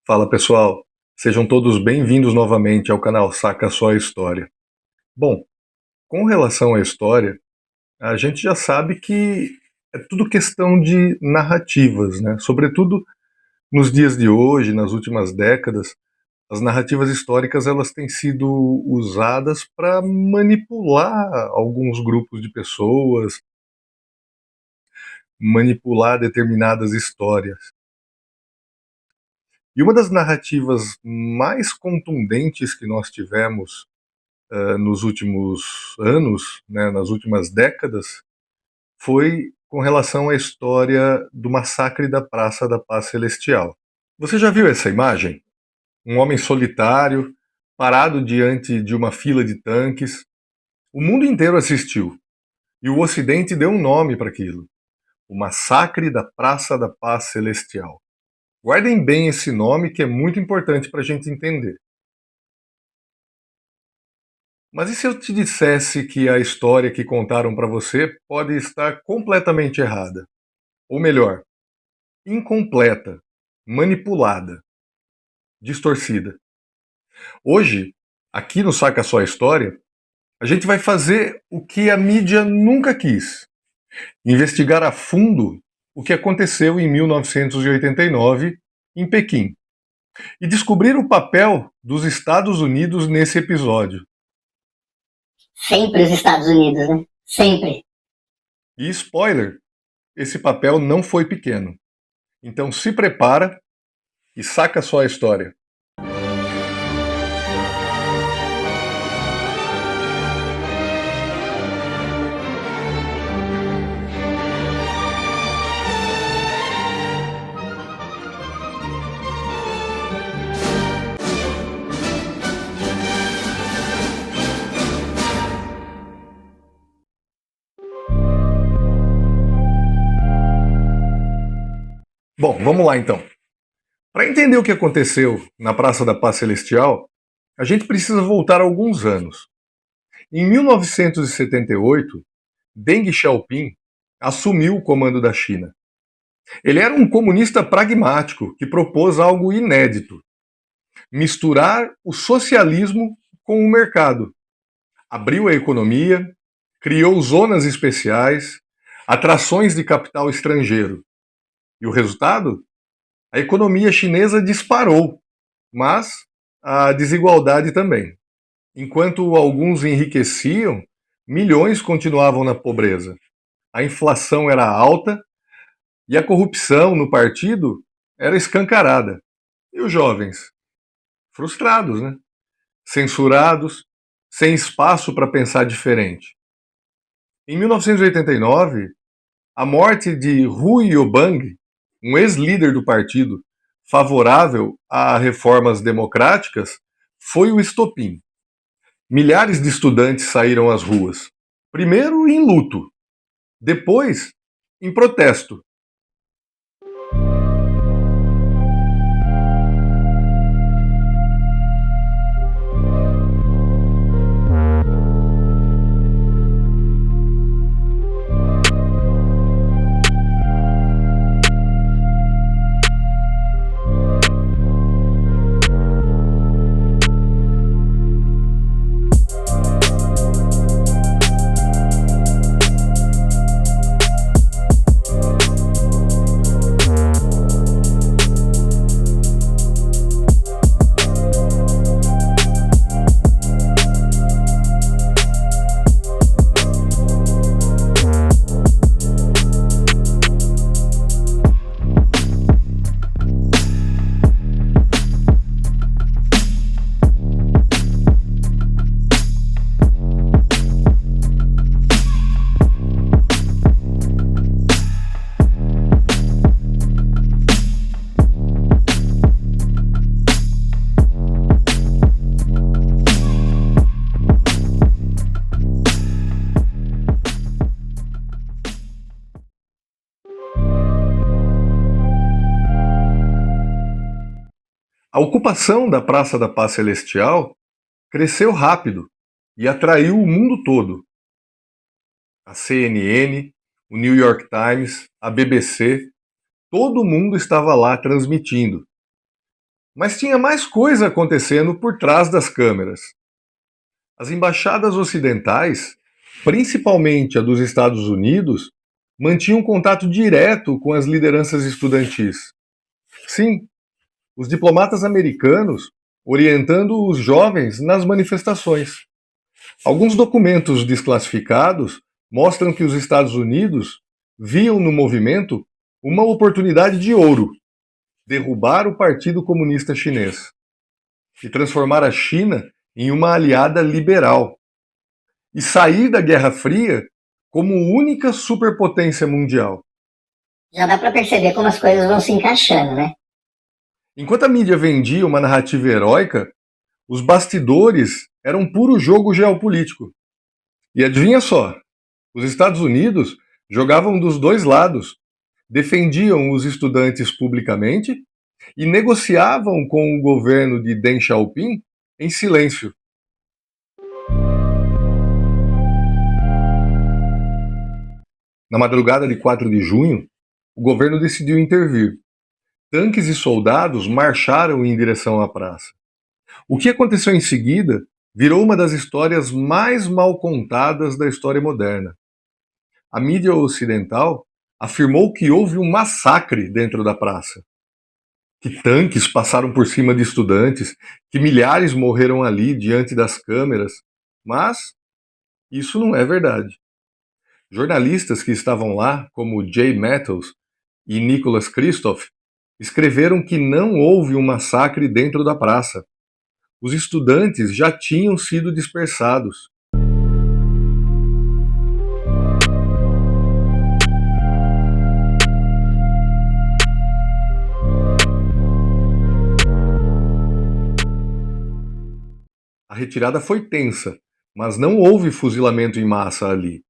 Fala pessoal, sejam todos bem-vindos novamente ao canal Saca Só a História. Bom, com relação à história, a gente já sabe que é tudo questão de narrativas, né? Sobretudo nos dias de hoje, nas últimas décadas, as narrativas históricas elas têm sido usadas para manipular alguns grupos de pessoas, manipular determinadas histórias. E uma das narrativas mais contundentes que nós tivemos nos últimos anos, né, nas últimas décadas, foi com relação à história do massacre da Praça da Paz Celestial. Você já viu essa imagem? Um homem solitário, parado diante de uma fila de tanques. O mundo inteiro assistiu. E o Ocidente deu um nome para aquilo: o Massacre da Praça da Paz Celestial. Guardem bem esse nome, que é muito importante para a gente entender. Mas e se eu te dissesse que a história que contaram para você pode estar completamente errada? Ou melhor, incompleta, manipulada, distorcida. Hoje, aqui no Saca Só a História, a gente vai fazer o que a mídia nunca quis: investigar a fundo o que aconteceu em 1989 em Pequim e descobrir o papel dos Estados Unidos nesse episódio. Sempre os Estados Unidos, né? Sempre. E spoiler, esse papel não foi pequeno. Então se prepara e saca só a história. Bom, vamos lá então. Para entender o que aconteceu na Praça da Paz Celestial, a gente precisa voltar alguns anos. Em 1978, Deng Xiaoping assumiu o comando da China. Ele era um comunista pragmático que propôs algo inédito: misturar o socialismo com o mercado. Abriu a economia, criou zonas especiais, atrações de capital estrangeiro. E o resultado? A economia chinesa disparou, mas a desigualdade também. Enquanto alguns enriqueciam, milhões continuavam na pobreza. A inflação era alta e a corrupção no partido era escancarada. E os jovens? Frustrados, né? Censurados, sem espaço para pensar diferente. Em 1989, a morte de Hu Yaobang, um ex-líder do partido favorável a reformas democráticas, foi o estopim. Milhares de estudantes saíram às ruas, primeiro em luto, depois em protesto. A ocupação da Praça da Paz Celestial cresceu rápido e atraiu o mundo todo. A CNN, o New York Times, a BBC, todo mundo estava lá transmitindo. Mas tinha mais coisa acontecendo por trás das câmeras. As embaixadas ocidentais, principalmente a dos Estados Unidos, mantinham contato direto com as lideranças estudantis. Sim, os diplomatas americanos orientando os jovens nas manifestações. Alguns documentos desclassificados mostram que os Estados Unidos viam no movimento uma oportunidade de ouro: derrubar o Partido Comunista Chinês e transformar a China em uma aliada liberal e sair da Guerra Fria como única superpotência mundial. Já dá pra perceber como as coisas vão se encaixando, né? Enquanto a mídia vendia uma narrativa heróica, os bastidores eram puro jogo geopolítico. E adivinha só, os Estados Unidos jogavam dos dois lados, defendiam os estudantes publicamente e negociavam com o governo de Deng Xiaoping em silêncio. Na madrugada de 4 de junho, o governo decidiu intervir. Tanques e soldados marcharam em direção à praça. O que aconteceu em seguida virou uma das histórias mais mal contadas da história moderna. A mídia ocidental afirmou que houve um massacre dentro da praça, que tanques passaram por cima de estudantes, que milhares morreram ali diante das câmeras, mas isso não é verdade. Jornalistas que estavam lá, como Jay Mathews e Nicholas Kristof, escreveram que não houve um massacre dentro da praça. Os estudantes já tinham sido dispersados. A retirada foi tensa, mas não houve fuzilamento em massa ali.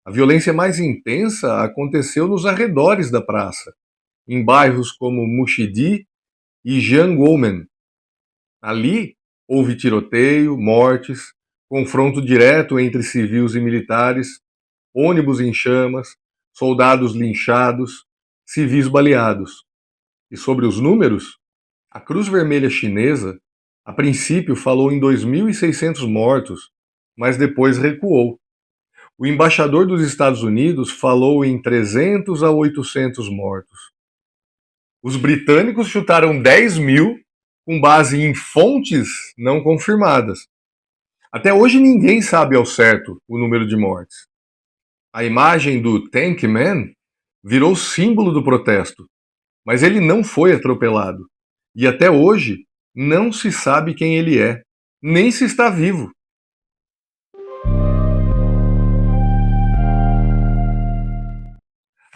A violência mais intensa aconteceu nos arredores da praça, em bairros como Muxidi e Jiangwomen. Ali houve tiroteio, mortes, confronto direto entre civis e militares, ônibus em chamas, soldados linchados, civis baleados. E sobre os números, a Cruz Vermelha Chinesa, a princípio, falou em 2.600 mortos, mas depois recuou. O embaixador dos Estados Unidos falou em 300 a 800 mortos. Os britânicos chutaram 10.000 com base em fontes não confirmadas. Até hoje ninguém sabe ao certo o número de mortes. A imagem do Tank Man virou símbolo do protesto, mas ele não foi atropelado. E até hoje não se sabe quem ele é, nem se está vivo.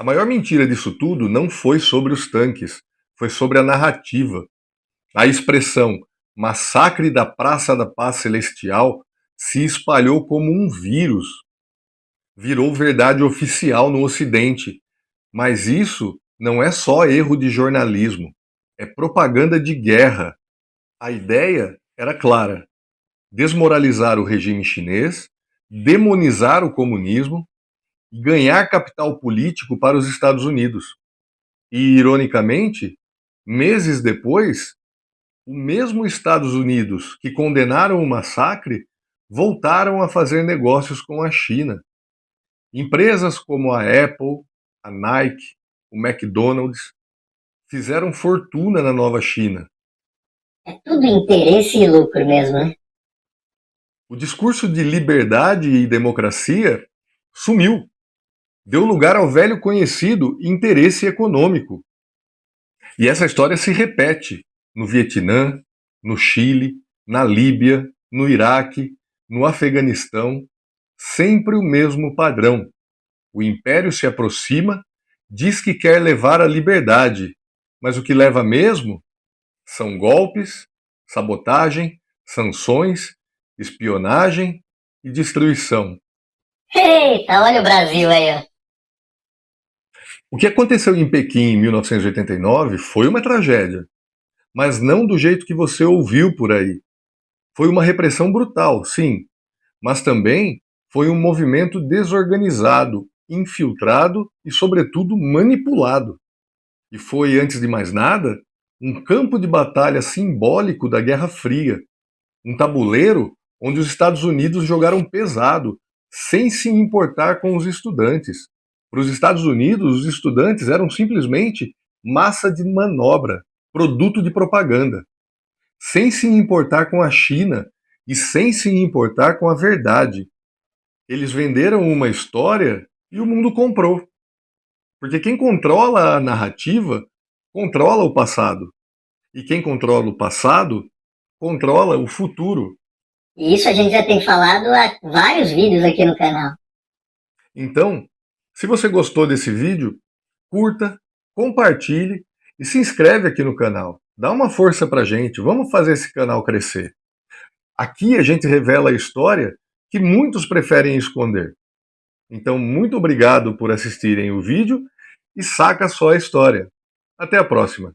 A maior mentira disso tudo não foi sobre os tanques, foi sobre a narrativa. A expressão massacre da Praça da Paz Celestial se espalhou como um vírus. Virou verdade oficial no Ocidente. Mas isso não é só erro de jornalismo, é propaganda de guerra. A ideia era clara: desmoralizar o regime chinês, demonizar o comunismo e ganhar capital político para os Estados Unidos. E, ironicamente, meses depois, o mesmo Estados Unidos que condenaram o massacre voltaram a fazer negócios com a China. Empresas como a Apple, a Nike, o McDonald's fizeram fortuna na nova China. É tudo interesse e lucro mesmo, né? O discurso de liberdade e democracia sumiu. Deu lugar ao velho conhecido interesse econômico. E essa história se repete no Vietnã, no Chile, na Líbia, no Iraque, no Afeganistão. Sempre o mesmo padrão. O império se aproxima, diz que quer levar a liberdade, mas o que leva mesmo são golpes, sabotagem, sanções, espionagem e destruição. Eita, olha o Brasil aí, ó. O que aconteceu em Pequim em 1989 foi uma tragédia, mas não do jeito que você ouviu por aí. Foi uma repressão brutal, sim, mas também foi um movimento desorganizado, infiltrado e, sobretudo, manipulado. E foi, antes de mais nada, um campo de batalha simbólico da Guerra Fria, um tabuleiro onde os Estados Unidos jogaram pesado, sem se importar com os estudantes. Para os Estados Unidos, os estudantes eram simplesmente massa de manobra, produto de propaganda, sem se importar com a China e sem se importar com a verdade. Eles venderam uma história e o mundo comprou. Porque quem controla a narrativa controla o passado. E quem controla o passado controla o futuro. E isso a gente já tem falado há vários vídeos aqui no canal. Então, se você gostou desse vídeo, curta, compartilhe e se inscreve aqui no canal. Dá uma força pra gente, vamos fazer esse canal crescer. Aqui a gente revela a história que muitos preferem esconder. Então, muito obrigado por assistirem o vídeo e saca só a história. Até a próxima!